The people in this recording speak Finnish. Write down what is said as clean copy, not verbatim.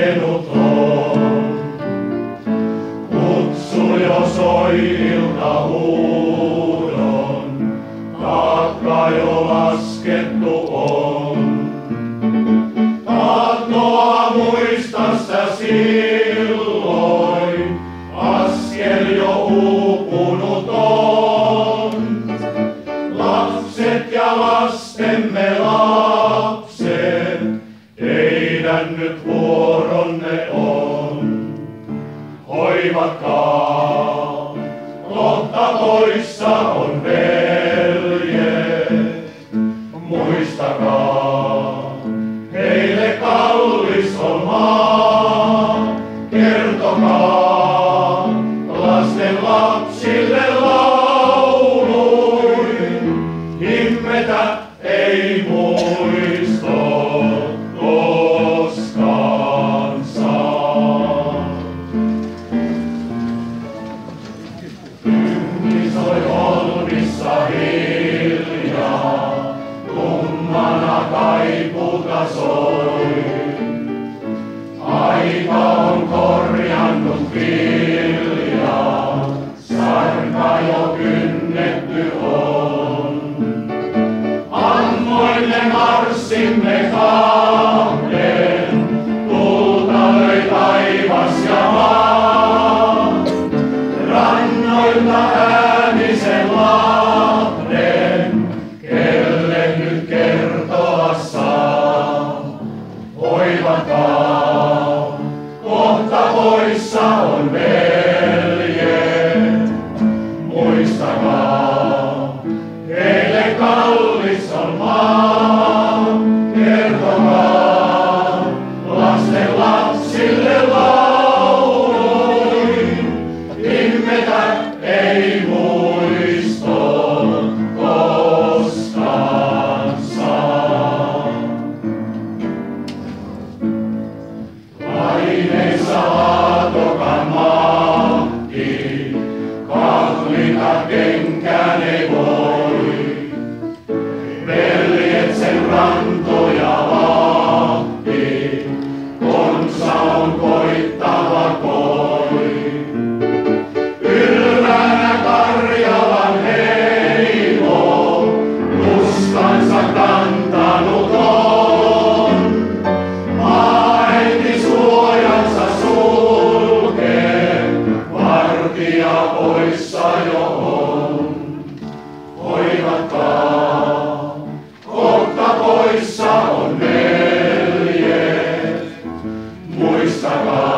laskenut on. Kutsu jo soi iltahuudon, taakka jo laskettu on. Tahtoa muista sä silloin, askel jo uupunut on. Lapset ja lastemme lapset, teidän nyt vuoronne on. Hoivatkaa, kohta poissa on veljet. Muistakaa, heille kallis on maa. Kertokaa lasten lapsille lauluin, himmetä ei muisto koskaan saa. Tynki soi olvissa hiljaa, kummana kaipuuta soi. Aika on korjannut viljaa, sarka jo kynnetty on. Ammoille marssimme kahden, tulta löi taivas ja maa. Rannoilta äänisen lahden, kelle nyt kertoa saa. Hoivatkaa, kohta poissa on veljet. Muistakaa, heille kallis on maa. Kertokaa lasten lapsille lauluin, himmetä ei muisto koskaan saa. Paineissa laatokan mahti, kahlita kenkään ei voi. Veljet sen rantoja vahti, konsa on koittava koi. Ylväänä Karjalan heimo, tuskansa kantanut on. Maaäiti suojansa sulkee, vartija poissa jo on. Hoivatkaa, kohta poissa on veljet. Muistakaa.